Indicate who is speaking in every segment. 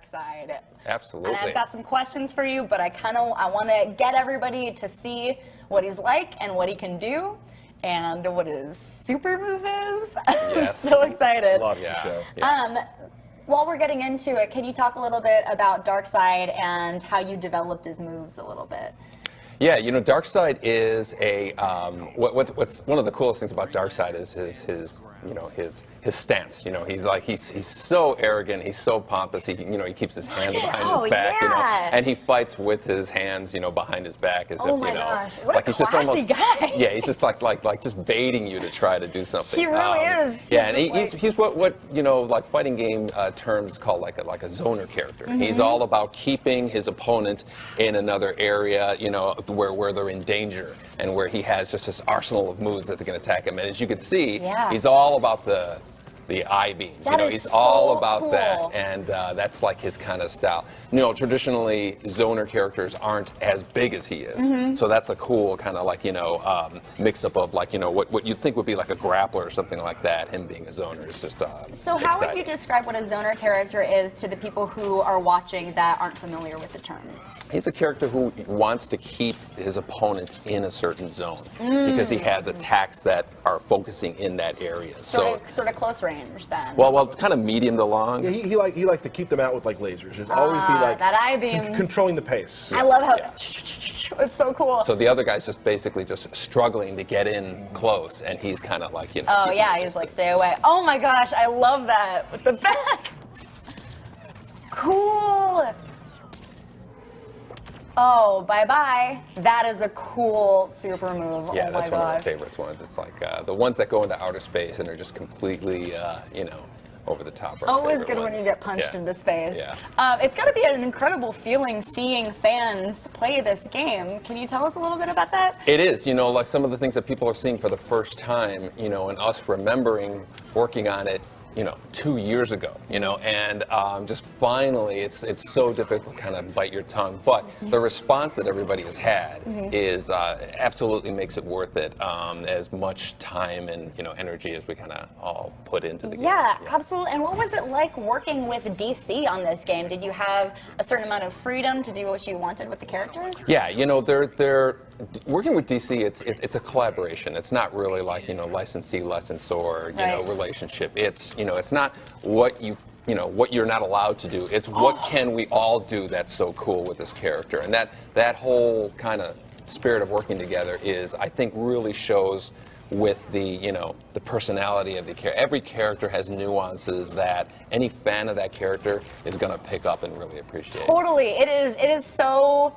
Speaker 1: DARKSEID.
Speaker 2: Absolutely.
Speaker 1: And I've got some questions for you, but I want to get everybody to see what he's like and what he can do and what his super move is.
Speaker 2: Yes.
Speaker 1: I'm so excited.
Speaker 3: Lots to show.
Speaker 2: Yeah.
Speaker 1: While we're getting into it, can you talk a little bit about DARKSEID and how you developed his moves a little bit?
Speaker 2: Yeah, you know, DARKSEID is a what's one of the coolest things about DARKSEID is his stance. You know, he's so arrogant, he's so pompous. He keeps his hands behind his back, and he fights with his hands, behind his back as if
Speaker 1: gosh. What
Speaker 2: like
Speaker 1: a
Speaker 2: he's just almost
Speaker 1: guy.
Speaker 2: yeah, he's just like just baiting you to try to do something.
Speaker 1: He really is.
Speaker 2: Yeah, and he's what like fighting game terms called like a zoner character.
Speaker 1: Mm-hmm.
Speaker 2: He's all about keeping his opponent in another area, where they're in danger and where he has just this arsenal of moves that they can attack him. And as you can see, he's all about the eye beams. He's all about that, and that's like his kind of style. Traditionally, zoner characters aren't as big as he is, so that's a cool kind of like mix-up of like what you'd think would be like a grappler or something like that. Him being a zoner is just
Speaker 1: so how
Speaker 2: exciting.
Speaker 1: would you describe what a zoner character is to the people who are watching that aren't familiar with the term?
Speaker 2: He's a character who wants to keep his opponent in a certain zone because he has attacks that are focusing in that area.
Speaker 1: Sort of close range then.
Speaker 2: Well, kind of medium to long.
Speaker 3: Yeah, he likes to keep them out with like lasers. It's always be like
Speaker 1: that eye beam.
Speaker 3: Controlling the pace.
Speaker 1: I love how it's so cool.
Speaker 2: So the other guy's just basically just struggling to get in close, and he's kind of like
Speaker 1: Oh yeah, he's like stay away. Oh my gosh, I love that with the back. Cool. Oh, bye-bye. That is a cool super move.
Speaker 2: Yeah,
Speaker 1: oh
Speaker 2: that's
Speaker 1: my
Speaker 2: one of my
Speaker 1: gosh.
Speaker 2: favorites ones. It's like the ones that go into outer space and are just completely, over the top.
Speaker 1: Always good when you get punched into space.
Speaker 2: Yeah.
Speaker 1: It's got to be an incredible feeling seeing fans play this game. Can you tell us a little bit about that?
Speaker 2: It is, like some of the things that people are seeing for the first time, and us remembering working on it, 2 years ago, and just finally, it's so difficult to kind of bite your tongue, but the response that everybody has had is absolutely makes it worth it, as much time and energy as we kind of all put into the game.
Speaker 1: Yeah, absolutely. And what was it like working with DC on this game? Did you have a certain amount of freedom to do what you wanted with the characters?
Speaker 2: Yeah, they're working with DC. It's a collaboration. It's not really like licensee licensor relationship. It's not what what you're not allowed to do. It's what can we all do that's so cool with this character, and that whole kind of spirit of working together is, I think, really shows with the the personality of the character. Every character has nuances that any fan of that character is going to pick up and really appreciate.
Speaker 1: Totally, it is so.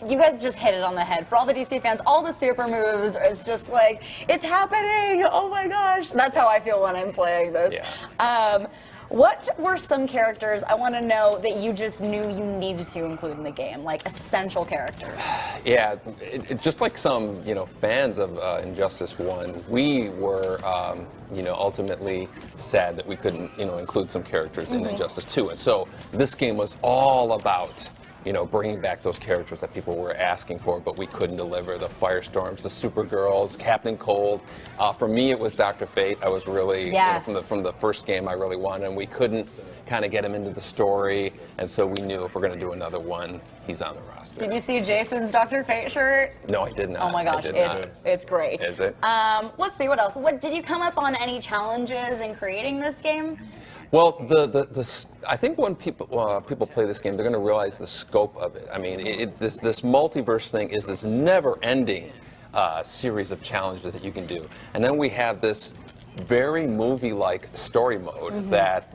Speaker 1: You guys just hit it on the head. For all the DC fans, all the super moves is just like, it's happening! Oh my gosh! That's how I feel when I'm playing this.
Speaker 2: Yeah.
Speaker 1: What were some characters, I want to know, that you just knew you needed to include in the game, like essential characters?
Speaker 2: Yeah, just like some, fans of Injustice 1, we were, ultimately sad that we couldn't, include some characters in Injustice 2. And so this game was all about bringing back those characters that people were asking for, but we couldn't deliver. The Firestorms, the Supergirls, Captain Cold. For me, it was Dr. Fate. I was really, from the first game, I really wanted him. We couldn't kind of get him into the story, and so we knew if we're going to do another one, he's on the roster.
Speaker 1: Did you see Jason's Dr. Fate shirt?
Speaker 2: No, I did not.
Speaker 1: Oh my gosh, it's great.
Speaker 2: Is it?
Speaker 1: Let's see, what else? Did you come up on any challenges in creating this game?
Speaker 2: Well, I think when people play this game, they're going to realize the scope of it. I mean, this multiverse thing is this never-ending series of challenges that you can do, and then we have this very movie-like story mode that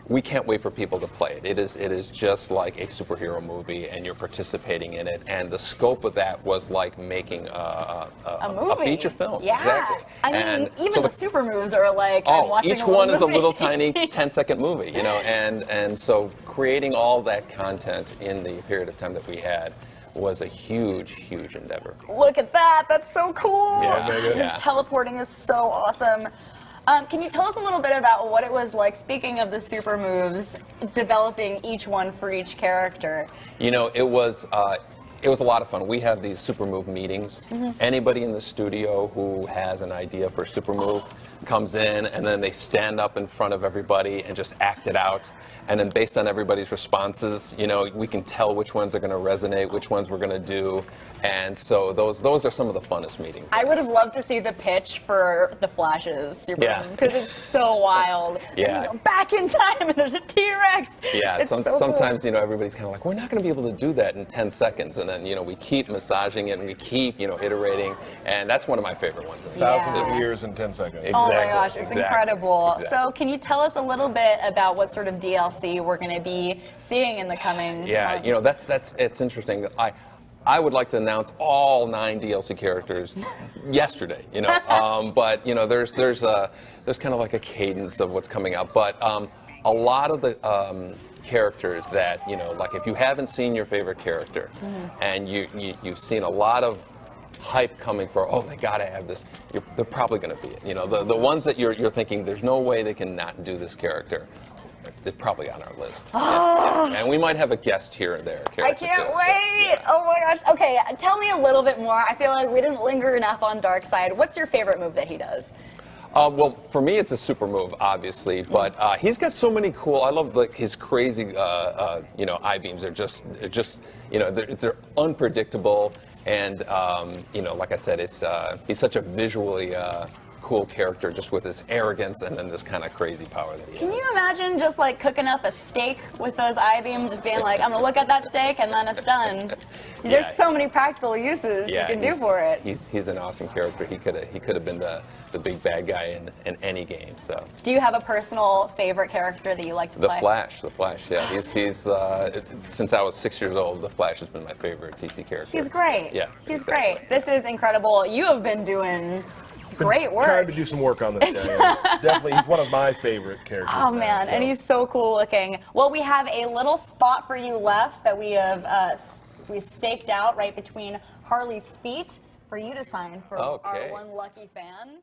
Speaker 2: we can't wait for people to play it. It is just like a superhero movie, and you're participating in it. And the scope of that was like making a
Speaker 1: movie.
Speaker 2: A feature film.
Speaker 1: Yeah.
Speaker 2: Exactly.
Speaker 1: I mean, even
Speaker 2: so
Speaker 1: the super moves are like, I'm watching
Speaker 2: each one is a
Speaker 1: movie.
Speaker 2: little tiny 10-second movie, and so creating all that content in the period of time that we had was a huge, huge endeavor.
Speaker 1: Look at that. That's so cool.
Speaker 2: Yeah.
Speaker 1: Just teleporting is so awesome. Can you tell us a little bit about what it was like, speaking of the super moves, developing each one for each character?
Speaker 2: It was a lot of fun. We have these super move meetings. Anybody in the studio who has an idea for a super move, comes in, and then they stand up in front of everybody and just act it out. And then based on everybody's responses, you know, we can tell which ones are going to resonate, which ones we're going to do. And so those are some of the funnest meetings.
Speaker 1: I would have loved to see the pitch for the Flash's Super
Speaker 2: Yeah.
Speaker 1: because it's so wild.
Speaker 2: Yeah.
Speaker 1: And you go back in time and there's a T-Rex.
Speaker 2: Yeah,
Speaker 1: It's so
Speaker 2: sometimes,
Speaker 1: cool.
Speaker 2: you know, everybody's kind of like, we're not going to be able to do that in 10 seconds. And then, you know, we keep massaging it and we keep, you know, iterating. And that's one of my favorite ones.
Speaker 3: Thousands
Speaker 1: Yeah.
Speaker 3: of years in 10 seconds.
Speaker 1: Oh my
Speaker 2: Exactly,
Speaker 1: gosh, it's
Speaker 2: exactly,
Speaker 1: incredible.
Speaker 2: exactly.
Speaker 1: So can you tell us a little bit about what sort of DLC we're going to be seeing in the coming
Speaker 2: Yeah,
Speaker 1: months?
Speaker 2: you know, it's interesting. I would like to announce all 9 DLC characters yesterday, you know, but you know, there's kind of like a cadence of what's coming out, but a lot of the characters that, you know, like if you haven't seen your favorite character and you've seen a lot of hype coming for, oh, they gotta have this, they're probably gonna be it. You know, the ones that you're thinking there's no way they can not do this character, they're probably on our list. Yeah. And we might have a guest here and there.
Speaker 1: I can't
Speaker 2: too,
Speaker 1: wait.
Speaker 2: So, yeah.
Speaker 1: Oh my gosh. Okay, tell me a little bit more. I feel like we didn't linger enough on Darkseid. What's your favorite move that he does?
Speaker 2: Well, for me, it's a super move, obviously, but he's got so many cool. I love like his crazy, you know, eye beams. They're just, you know, they're unpredictable, and you know, like I said, he's such a visually cool character, just with his arrogance and then this kind of crazy power that he has.
Speaker 1: Can you imagine just like cooking up a steak with those eye beams, just being like, I'm gonna look at that steak and then it's done. There's so many practical uses you can do for it.
Speaker 2: He's an awesome character. He could have been the big bad guy in any game. So.
Speaker 1: Do you have a personal favorite character that you like to play?
Speaker 2: The Flash. Yeah, he's since I was 6 years old, the Flash has been my favorite DC character.
Speaker 1: He's great.
Speaker 2: Yeah,
Speaker 1: He's
Speaker 2: exactly.
Speaker 1: great. This is incredible. You have been doing great work.
Speaker 3: Trying to do some work on this guy. Definitely, he's one of my favorite characters.
Speaker 1: Oh
Speaker 3: now,
Speaker 1: man,
Speaker 3: so.
Speaker 1: and he's so cool looking. Well, we have a little spot for you left that we have we staked out right between Harley's feet for you to sign for our
Speaker 2: Okay.
Speaker 1: one lucky fan.